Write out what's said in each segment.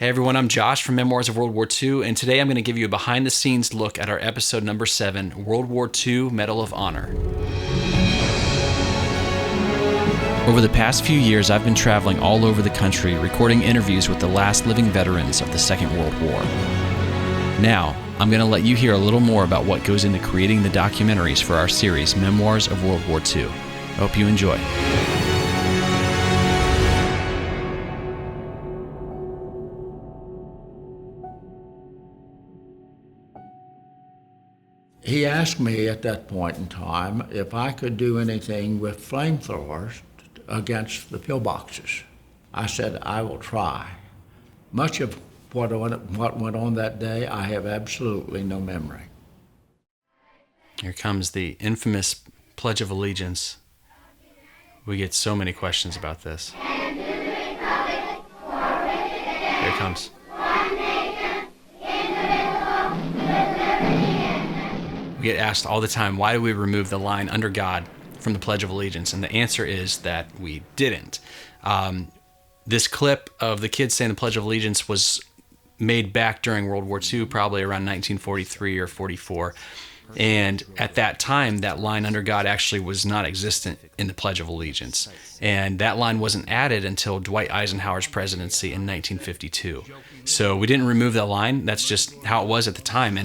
Hey everyone, I'm Josh from Memoirs of WWII, and today I'm going to give you a behind-the-scenes look at our episode number 7, WW2 Medal of Honor. Over the past few years, I've been traveling all over the country, recording interviews with the last living veterans of the Second World War. Now, I'm going to let you hear a little more about what goes into creating the documentaries for our series, Memoirs of WWII. I hope you enjoy. He asked me at that point in time if I could do anything with flamethrowers against the pillboxes. I said, I will try. Much of what went on that day, I have absolutely no memory. Here comes the infamous Pledge of Allegiance. We get so many questions about this. Here it comes. We get asked all the time, why do we remove the line "under God" from the Pledge of Allegiance? And the answer is that we didn't. This clip of the kids saying the Pledge of Allegiance was made back during World War II, probably around 1943 or 44. And at that time, that line "under God" actually was not existent in the Pledge of Allegiance. And that line wasn't added until Dwight Eisenhower's presidency in 1952. So we didn't remove that line. That's just how it was at the time.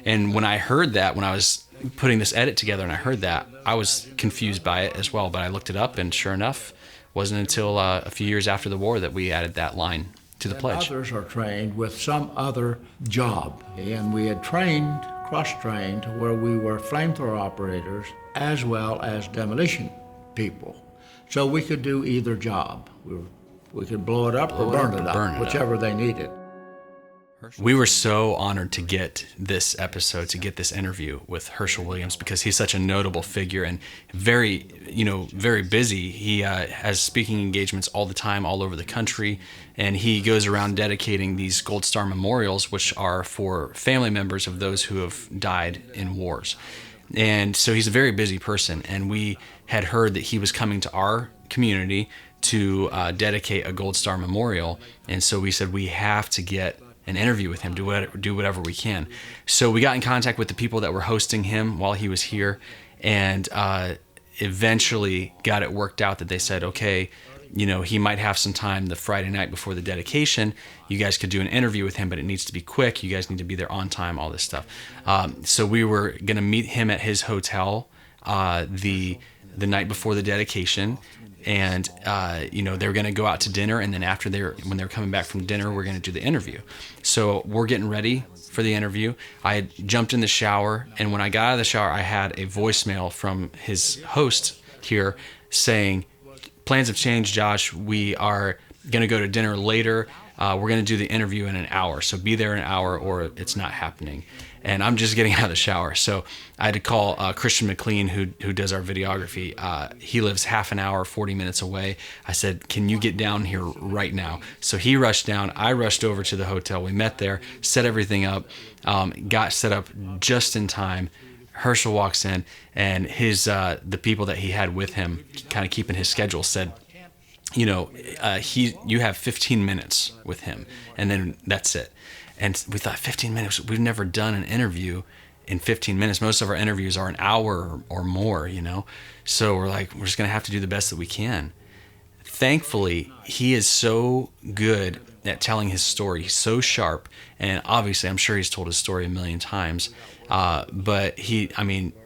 And when I heard that, when I was putting this edit together and I heard that, I was confused by it as well. But I looked it up, and sure enough, it wasn't until a few years after the war that we added that line to the pledge. Others are trained with some other job. And we had cross-trained to where we were flamethrower operators as well as demolition people. So we could do either job. We could blow it up or burn it up, whichever they needed. We were so honored to get this episode, to get this interview with Hershel Williams, because he's such a notable figure and very busy. He has speaking engagements all the time, all over the country, and he goes around dedicating these Gold Star memorials, which are for family members of those who have died in wars. And so he's a very busy person, and we had heard that he was coming to our community to dedicate a Gold Star memorial, and so we said we have to get an interview with him, do whatever we can. So we got in contact with the people that were hosting him while he was here, and eventually got it worked out that they said, okay, he might have some time the Friday night before the dedication. You guys could do an interview with him, but it needs to be quick. You guys need to be there on time, all this stuff. So we were going to meet him at his hotel the night before the dedication. And, they were going to go out to dinner, and then when they're coming back from dinner, we're going to do the interview. So we're getting ready for the interview. I had jumped in the shower, and when I got out of the shower, I had a voicemail from his host here saying, plans have changed, Josh. We are going to go to dinner later. We're going to do the interview in an hour. So be there in an hour or it's not happening. And I'm just getting out of the shower. So I had to call Christian McLean, who does our videography. He lives half an hour, 40 minutes away. I said, can you get down here right now? So he rushed down. I rushed over to the hotel. We met there, set everything up, got set up just in time. Hershel walks in, and the people that he had with him, kind of keeping his schedule, said, you have 15 minutes with him, and then that's it. And we thought, 15 minutes? We've never done an interview in 15 minutes. Most of our interviews are an hour or more, So we're like, we're just going to have to do the best that we can. Thankfully, he is so good at telling his story. He's so sharp. And obviously, I'm sure he's told his story a million times. But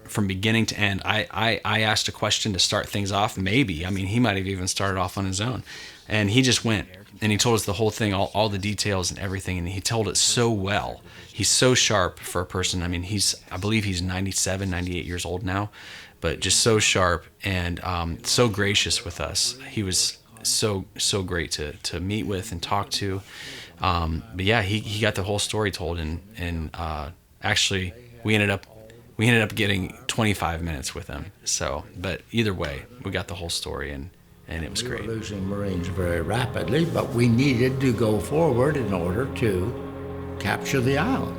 from beginning to end, I asked a question to start things off, maybe. He might have even started off on his own. And he just went. And he told us the whole thing, all the details and everything, and he told it so well. He's so sharp for a person. I believe he's 97, 98 years old now, but just so sharp and so gracious with us. He was so great to meet with and talk to. But yeah, he got the whole story told, and actually we ended up getting 25 minutes with him. So, but either way, we got the whole story, and it was great. We were losing Marines very rapidly, but we needed to go forward in order to capture the island.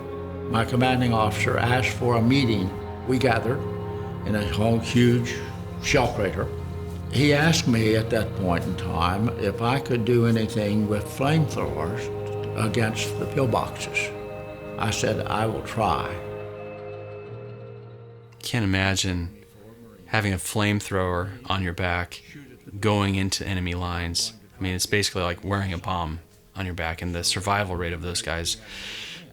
My commanding officer asked for a meeting. We gathered in a whole huge shell crater. He asked me at that point in time if I could do anything with flamethrowers against the pillboxes. I said, I will try. Can't imagine having a flamethrower on your back, going into enemy lines. I mean, it's basically like wearing a bomb on your back, and the survival rate of those guys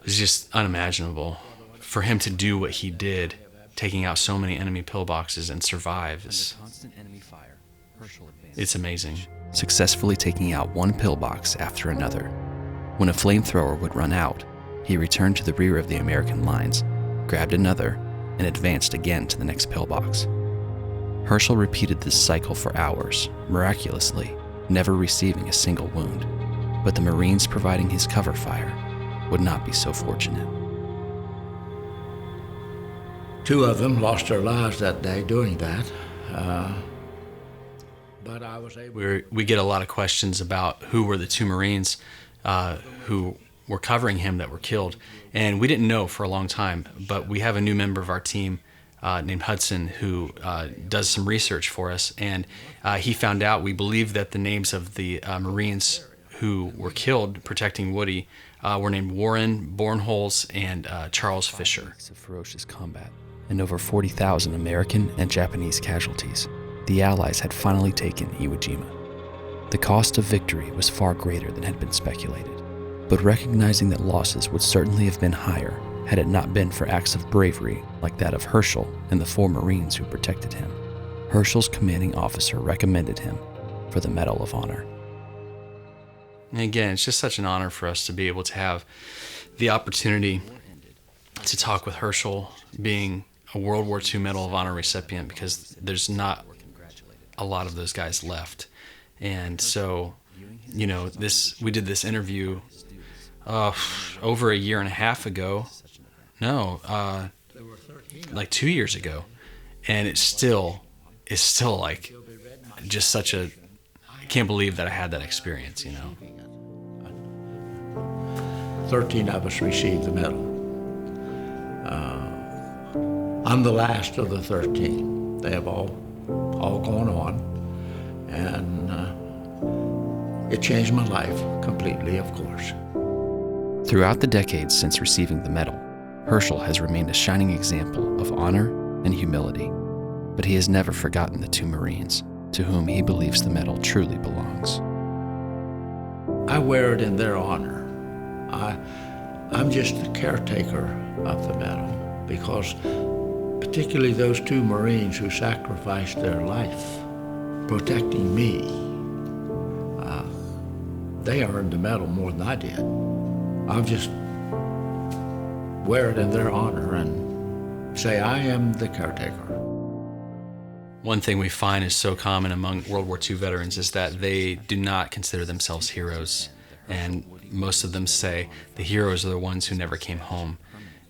is just unimaginable. For him to do what he did, taking out so many enemy pillboxes and survive, it's amazing. Successfully taking out one pillbox after another. When a flamethrower would run out, he returned to the rear of the American lines, grabbed another, and advanced again to the next pillbox. Hershel repeated this cycle for hours, miraculously, never receiving a single wound. But the Marines providing his cover fire would not be so fortunate. 2 of them lost their lives that day doing that. But I was able. We get a lot of questions about who were the 2 Marines who were covering him that were killed. And we didn't know for a long time, but we have a new member of our team named Hudson who does some research for us. And he found out, we believe that the names of the Marines who were killed protecting Woody were named Warren Bornholz and Charles Fisher. Of ferocious combat and over 40,000 American and Japanese casualties, the Allies had finally taken Iwo Jima. The cost of victory was far greater than had been speculated, but recognizing that losses would certainly have been higher had it not been for acts of bravery like that of Hershel and the 4 Marines who protected him, Hershel's commanding officer recommended him for the Medal of Honor. And again, it's just such an honor for us to be able to have the opportunity to talk with Hershel, being a World War II Medal of Honor recipient, because there's not a lot of those guys left. And so, we did this interview over 1.5 years ago. No, like 2 years ago. And it's still like just such a, I can't believe that I had that experience, 13 of us received the medal. I'm the last of the 13. They have all gone on, and it changed my life completely, of course. Throughout the decades since receiving the medal, Hershel has remained a shining example of honor and humility, but he has never forgotten the 2 Marines, to whom he believes the medal truly belongs. I wear it in their honor. I'm just the caretaker of the medal, because particularly those 2 Marines who sacrificed their life protecting me, they earned the medal more than I did. I'll just wear it in their honor and say I am the caretaker. One thing we find is so common among World War II veterans is that they do not consider themselves heroes. And most of them say the heroes are the ones who never came home.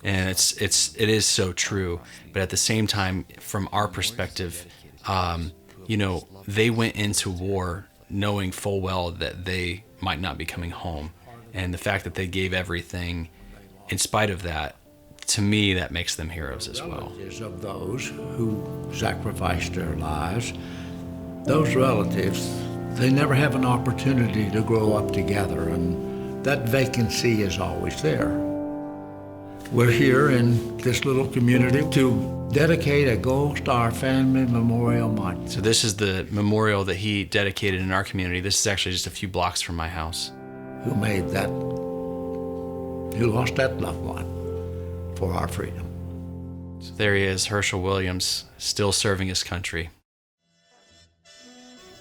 And it is so true. But at the same time, from our perspective, they went into war knowing full well that they might not be coming home. And the fact that they gave everything in spite of that, to me, that makes them heroes as well. Relatives of those who sacrificed their lives, those relatives, they never have an opportunity to grow up together, and that vacancy is always there. We're here in this little community to dedicate a Gold Star Family Memorial Monument. So this is the memorial that he dedicated in our community. This is actually just a few blocks from my house. Who lost that loved one for our freedom. So there he is, Hershel Williams, still serving his country.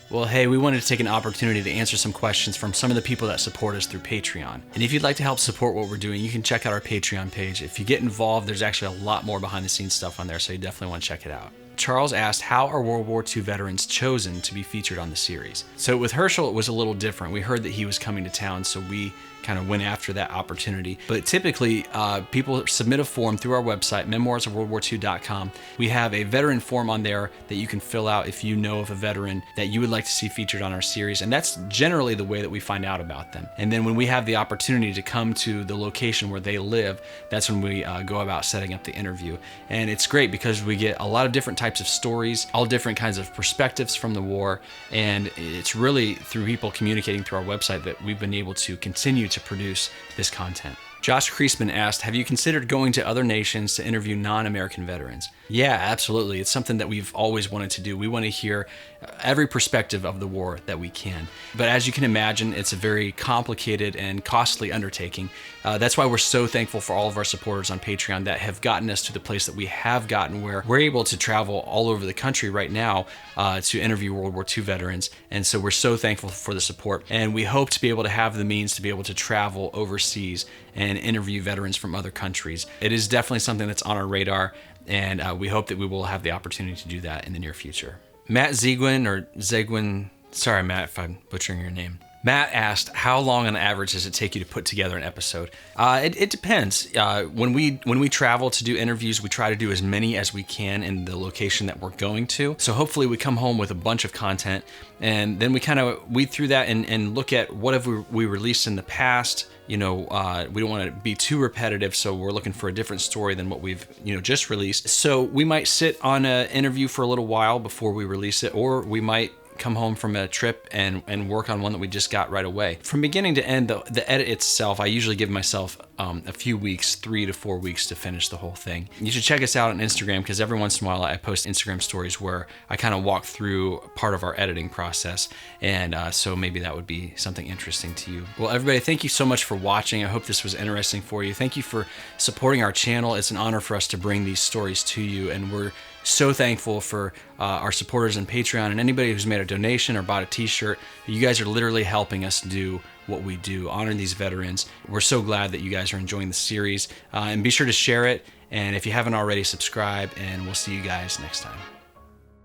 Well, hey, we wanted to take an opportunity to answer some questions from some of the people that support us through Patreon. And if you'd like to help support what we're doing, you can check out our Patreon page. If you get involved, there's actually a lot more behind the scenes stuff on there, so you definitely want to check it out. Charles asked, how are World War II veterans chosen to be featured on the series? So with Hershel, it was a little different. We heard that he was coming to town, so we kind of went after that opportunity. But typically, people submit a form through our website, memoirsofWWII.com. We have a veteran form on there that you can fill out if you know of a veteran that you would like to see featured on our series. And that's generally the way that we find out about them. And then when we have the opportunity to come to the location where they live, that's when we go about setting up the interview. And it's great because we get a lot of different types of stories, all different kinds of perspectives from the war. And it's really through people communicating through our website that we've been able to continue to to produce this content. Josh Kreisman asked, have you considered going to other nations to interview non-American veterans? Yeah, absolutely. It's something that we've always wanted to do. We want to hear every perspective of the war that we can. But as you can imagine, it's a very complicated and costly undertaking. That's why we're so thankful for all of our supporters on Patreon that have gotten us to the place that we have gotten, where we're able to travel all over the country right now to interview World War II veterans. And so we're so thankful for the support. And we hope to be able to have the means to be able to travel overseas and interview veterans from other countries. It is definitely something that's on our radar, and we hope that we will have the opportunity to do that in the near future. Matt Zegwin, sorry Matt if I'm butchering your name. Matt asked, how long on average does it take you to put together an episode? It depends. When we travel to do interviews, we try to do as many as we can in the location that we're going to. So hopefully we come home with a bunch of content, and then we kind of weed through that and look at what have we released in the past. We don't want to be too repetitive, so we're looking for a different story than what we've just released. So we might sit on an interview for a little while before we release it, or we might come home from a trip and work on one that we just got right away. From beginning to end, the edit itself, I usually give myself a few weeks, 3 to 4 weeks to finish the whole thing. You should check us out on Instagram, because every once in a while I post Instagram stories where I kind of walk through part of our editing process, and so maybe that would be something interesting to you. Well, everybody, thank you so much for watching. I hope this was interesting for you. Thank you for supporting our channel. It's an honor for us to bring these stories to you, and we're so thankful for our supporters on Patreon and anybody who's made a donation or bought a t-shirt. You guys are literally helping us do what we do, honor these veterans. We're so glad that you guys are enjoying the series, and be sure to share it, and if you haven't already, subscribe, and we'll see you guys next time.